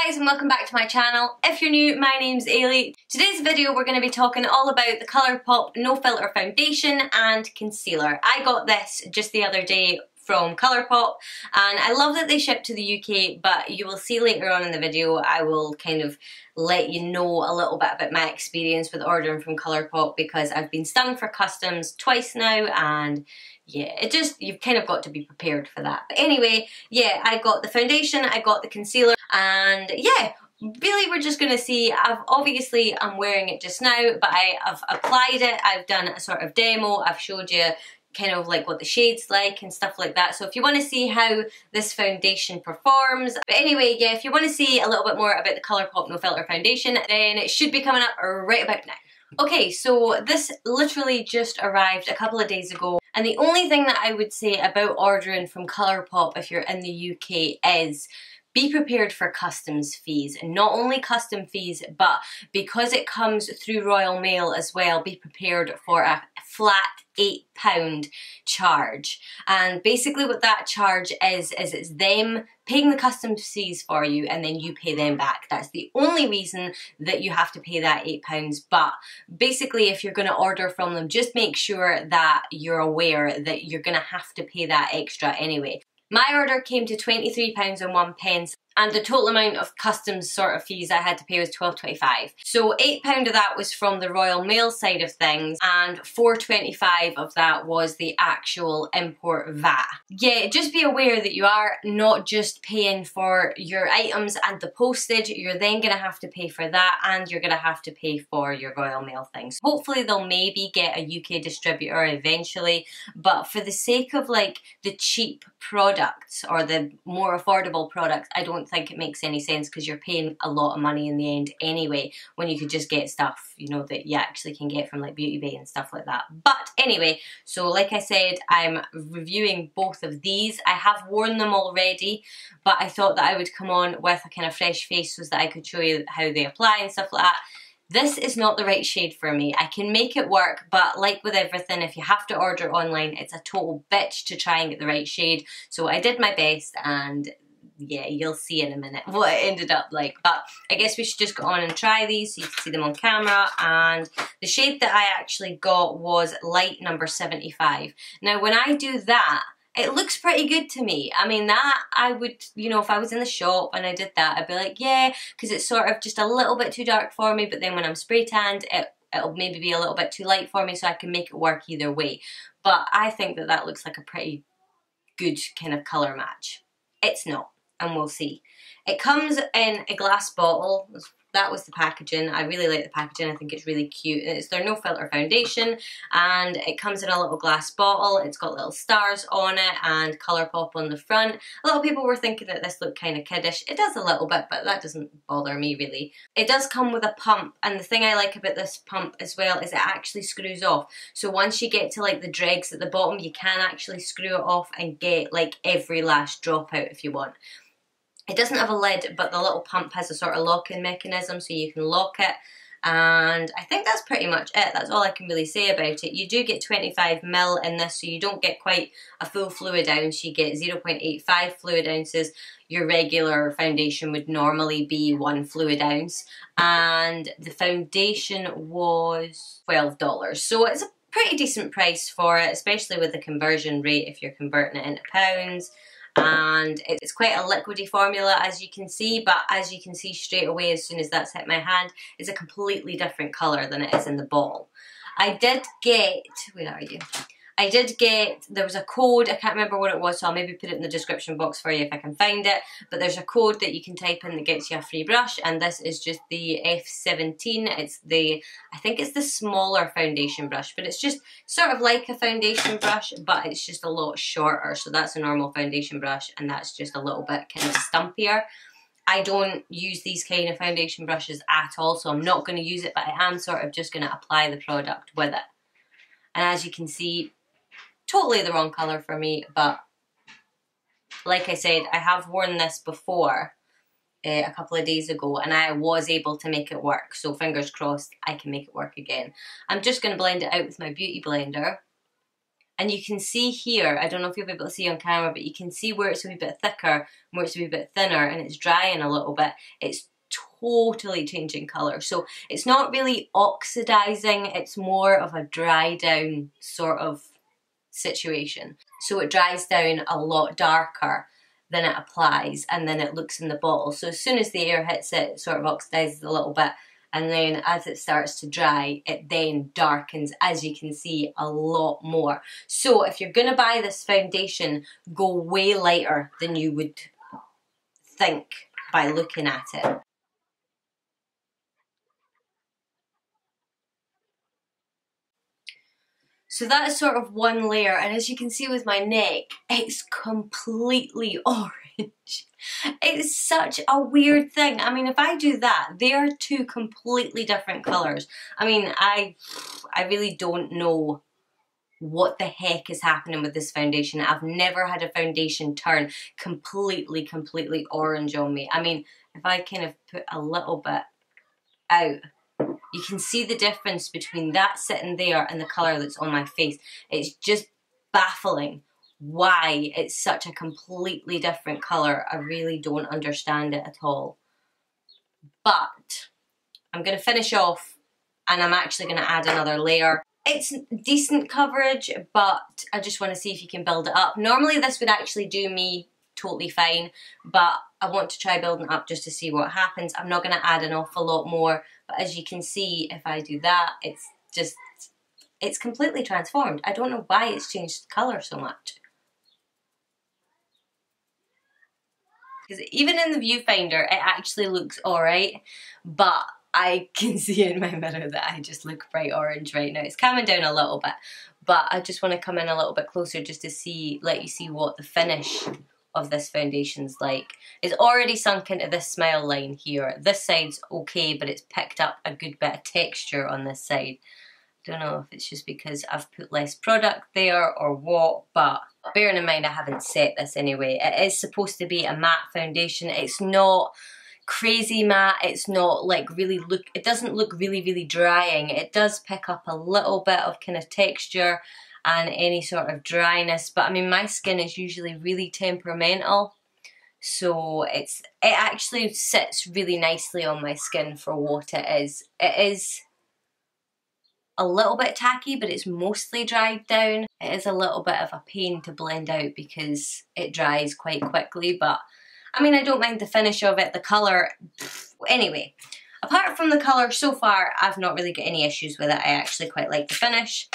guys and welcome back to my channel. If you're new, my name's Ailey. Today's video we're going to be talking all about the Colourpop No Filter Foundation and Concealer. I got this just the other day from Colourpop and I love that they ship to the UK, but you will see later on in the video I will kind of let you know a little bit about my experience with ordering from Colourpop because I've been stung for customs twice now and yeah, you've kind of got to be prepared for that. But anyway, yeah, I got the foundation, I got the concealer, and yeah, really we're just gonna see. I'm wearing it just now, but I've applied it, I've done a sort of demo, I've showed you kind of like what the shade's like and stuff like that. So if you want to see how this foundation performs. But anyway, yeah, if you want to see a little bit more about the Colourpop No Filter Foundation, then it should be coming up right about now. Okay, so this literally just arrived a couple of days ago, and the only thing that I would say about ordering from Colourpop if you're in the UK is be prepared for customs fees. And not only custom fees, but because it comes through Royal Mail as well, be prepared for a flat £8 charge. And basically what that charge is it's them paying the customs fees for you and then you pay them back. That's the only reason that you have to pay that £8. But basically if you're going to order from them, just make sure that you're aware that you're going to have to pay that extra anyway. My order came to £23.01 and the total amount of customs sort of fees I had to pay was £12.25. So £8 of that was from the Royal Mail side of things and £4.25 of that was the actual import VAT. Yeah, just be aware that you are not just paying for your items and the postage, you're then going to have to pay for that and you're going to have to pay for your Royal Mail things. Hopefully they'll maybe get a UK distributor eventually, but for the sake of like the cheap products or the more affordable products, I don't think it makes any sense because you're paying a lot of money in the end anyway when you could just get stuff, you know, that you actually can get from like Beauty Bay and stuff like that. But anyway, so like I said, I'm reviewing both of these. I have worn them already, but I thought that I would come on with a kind of fresh face so that I could show you how they apply and stuff like that. This is not the right shade for me. I can make it work, but like with everything, if you have to order online, it's a total bitch to try and get the right shade. So I did my best and yeah, you'll see in a minute what it ended up like. But I guess we should just go on and try these so you can see them on camera. And the shade that I actually got was light number 75. Now when I do that, it looks pretty good to me. I mean, that I would, you know, if I was in the shop and I did that, I'd be like, yeah, because it's sort of just a little bit too dark for me, but then when I'm spray tanned, it'll maybe be a little bit too light for me, so I can make it work either way. But I think that that looks like a pretty good kind of colour match. It's not, and we'll see. It comes in a glass bottle. That was the packaging. I really like the packaging. I think it's really cute. It's their No Filter Foundation and it comes in a little glass bottle. It's got little stars on it and Colourpop on the front. A lot of people were thinking that this looked kind of kiddish. It does a little bit, but that doesn't bother me really. It does come with a pump, and the thing I like about this pump as well is it actually screws off. So once you get to like the dregs at the bottom, you can actually screw it off and get like every lash drop out if you want. It doesn't have a lid, but the little pump has a sort of lock-in mechanism so you can lock it. And I think that's pretty much it. That's all I can really say about it. You do get 25ml in this, so you don't get quite a full fluid ounce. You get 0.85 fluid ounces. Your regular foundation would normally be 1 fluid ounce. And the foundation was $12. So it's a pretty decent price for it, especially with the conversion rate if you're converting it into pounds. And it's quite a liquidy formula as you can see, but as you can see straight away as soon as that's hit my hand, it's a completely different colour than it is in the bottle. I did get, where are you? I did get, there was a code, I can't remember what it was, so I'll maybe put it in the description box for you if I can find it, but there's a code that you can type in that gets you a free brush, and this is just the F17, it's the, I think it's the smaller foundation brush, but it's just sort of like a foundation brush, but it's just a lot shorter, so that's a normal foundation brush, and that's just a little bit kind of stumpier. I don't use these kind of foundation brushes at all, so I'm not going to use it, but I am sort of just going to apply the product with it. And as you can see, totally the wrong colour for me, but like I said, I have worn this before a couple of days ago and I was able to make it work, so fingers crossed I can make it work again. I'm just going to blend it out with my beauty blender And you can see here, I don't know if you'll be able to see on camera, but you can see where it's a wee bit thicker and where it's a wee bit thinner, and it's drying a little bit. It's totally changing colour. So it's not really oxidizing, it's more of a dry down sort of situation. So it dries down a lot darker than it applies, and then it looks in the bottle. So as soon as the air hits it, it sort of oxidizes a little bit, and then as it starts to dry, it then darkens, as you can see, a lot more. So if you're going to buy this foundation, go way lighter than you would think by looking at it. So that is sort of one layer, and as you can see with my neck, it's completely orange. It's such a weird thing. I mean, if I do that, they are two completely different colours. I mean, I really don't know what the heck is happening with this foundation. I've never had a foundation turn completely orange on me. I mean, if I kind of put a little bit out, you can see the difference between that sitting there and the colour that's on my face. It's just baffling why it's such a completely different colour. I really don't understand it at all. But I'm going to finish off, and I'm actually going to add another layer. It's decent coverage, but I just want to see if you can build it up. Normally this would actually do me totally fine, but I want to try building up just to see what happens. I'm not going to add an awful lot more, but as you can see, if I do that, it's completely transformed. I don't know why it's changed colour so much. Because even in the viewfinder, it actually looks alright, but I can see in my mirror that I just look bright orange right now. It's calming down a little bit, but I just want to come in a little bit closer just to see, let you see what the finish of this foundation's like. It's already sunk into this smile line here. This side's okay, but it's picked up a good bit of texture on this side. I don't know if it's just because I've put less product there or what, but bearing in mind I haven't set this anyway. It is supposed to be a matte foundation. It's not crazy matte. It's not like really it doesn't look really drying. It does pick up a little bit of kind of texture and any sort of dryness, but I mean my skin is usually really temperamental, so it actually sits really nicely on my skin for what it is. It is a little bit tacky, but it's mostly dried down. It is a little bit of a pain to blend out because it dries quite quickly, but I mean I don't mind the finish of it, the colour. Anyway, apart from the colour, so far I've not really got any issues with it. I actually quite like the finish.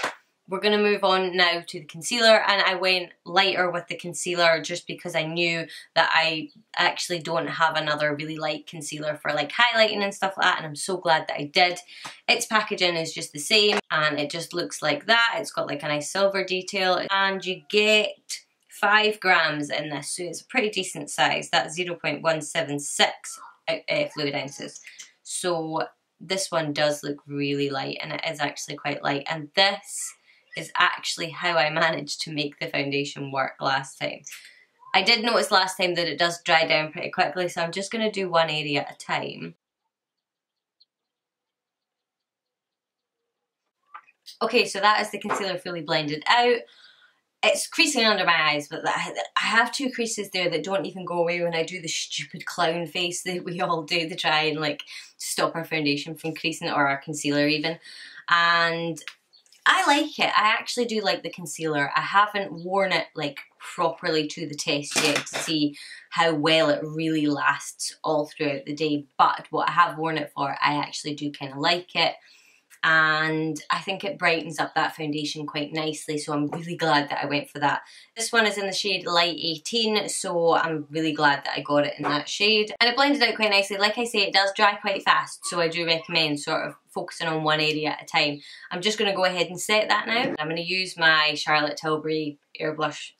We're going to move on now to the concealer, and I went lighter with the concealer just because I knew that I actually don't have another really light concealer for like highlighting and stuff like that, and I'm so glad that I did. Its packaging is just the same, and it just looks like that. It's got like a nice silver detail, and you get 5 grams in this, so it's a pretty decent size. That's 0.176 fluid ounces. So this one does look really light, and it is actually quite light, and this is actually how I managed to make the foundation work last time. I did notice last time that it does dry down pretty quickly, so I'm just going to do one area at a time. Okay, so that is the concealer fully blended out. It's creasing under my eyes, but I have 2 creases there that don't even go away when I do the stupid clown face that we all do to try and like stop our foundation from creasing, or our concealer even. And I like it. I actually do like the concealer. I haven't worn it like properly to the test yet to see how well it really lasts all throughout the day, but what I have worn it for, I actually do kind of like it. And I think it brightens up that foundation quite nicely, so I'm really glad that I went for that. This one is in the shade Light 18, so I'm really glad that I got it in that shade. And it blended out quite nicely. Like I say, it does dry quite fast, so I do recommend sort of focusing on one area at a time. I'm just going to go ahead and set that now. I'm going to use my Charlotte Tilbury Airbrush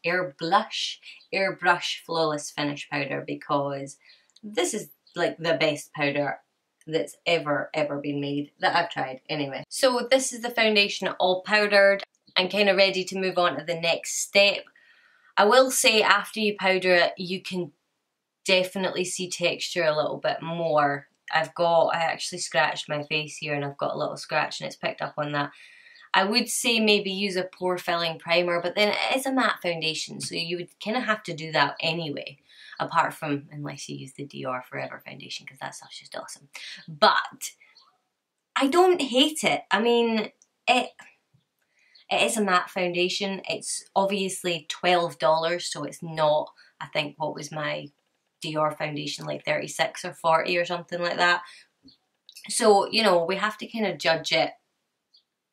Flawless Finish Powder, because this is like the best powder that's ever been made that I've tried anyway. So this is the foundation all powdered and kind of ready to move on to the next step. I will say after you powder it, you can definitely see texture a little bit more. I actually scratched my face here, and I've got a little scratch and it's picked up on that. I would say maybe use a pore filling primer, but then it is a matte foundation, so you would kind of have to do that anyway. Apart from, unless you use the Dior Forever foundation, because that stuff's just awesome. But I don't hate it. I mean, it is a matte foundation. It's obviously $12, so it's not, I think, what was my Dior foundation, like 36 or 40 or something like that. So, you know, we have to kind of judge it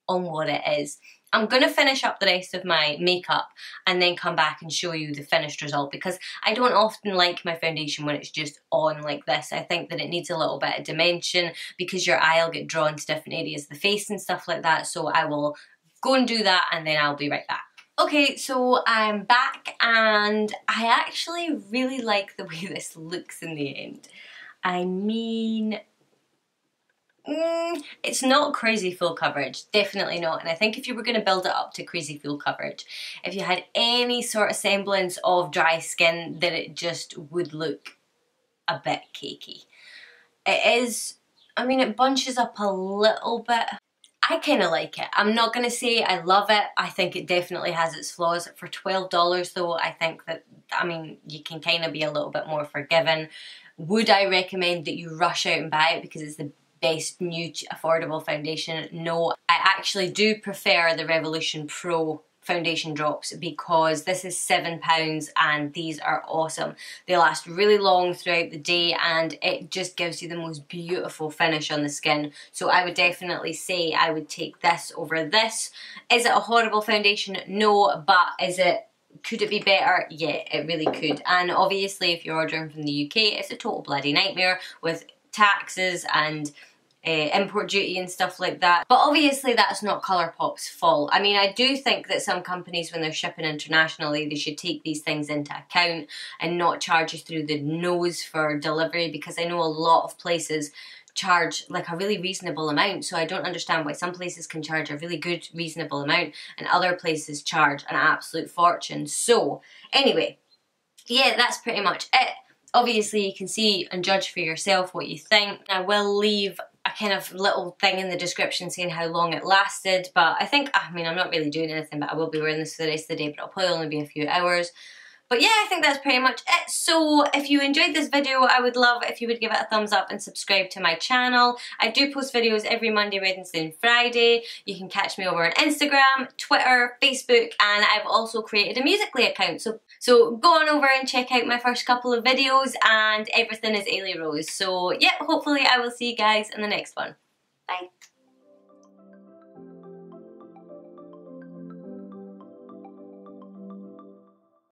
on what it is. I'm going to finish up the rest of my makeup and then come back and show you the finished result, because I don't often like my foundation when it's just on like this. I think that it needs a little bit of dimension, because your eye will get drawn to different areas of the face and stuff like that. So I will go and do that and then I'll be right back. Okay, so I'm back and I actually really like the way this looks in the end. I mean, it's not crazy full coverage, definitely not. And I think if you were going to build it up to crazy full coverage, if you had any sort of semblance of dry skin, then it just would look a bit cakey. It is, I mean, it bunches up a little bit. I kind of like it. I'm not going to say I love it. I think it definitely has its flaws. For $12 though, I think that, I mean, you can kind of be a little bit more forgiving. Would I recommend that you rush out and buy it because it's the best new affordable foundation? No, I actually do prefer the Revolution Pro foundation drops, because this is £7 and these are awesome. They last really long throughout the day and it just gives you the most beautiful finish on the skin. So I would definitely say I would take this over this. Is it a horrible foundation? No, but could it be better? Yeah, it really could. And obviously if you're ordering from the UK, it's a total bloody nightmare with taxes and import duty and stuff like that. But obviously that's not Colourpop's fault. I mean, I do think that some companies, when they're shipping internationally, they should take these things into account and not charge you through the nose for delivery, because I know a lot of places charge like a really reasonable amount. So I don't understand why some places can charge a really good reasonable amount and other places charge an absolute fortune. So anyway, yeah, that's pretty much it. Obviously you can see and judge for yourself what you think. I will leave a kind of little thing in the description saying how long it lasted, but I mean, I'm not really doing anything, but I will be wearing this for the rest of the day, but it'll probably only be a few hours. But yeah, I think that's pretty much it. So if you enjoyed this video, I would love if you would give it a thumbs up and subscribe to my channel. I do post videos every Monday, Wednesday and Friday. You can catch me over on Instagram, Twitter, Facebook, and I've also created a Musical.ly account. So go on over and check out my first couple of videos, and everything is Aylierose. So yeah, hopefully I will see you guys in the next one. Bye.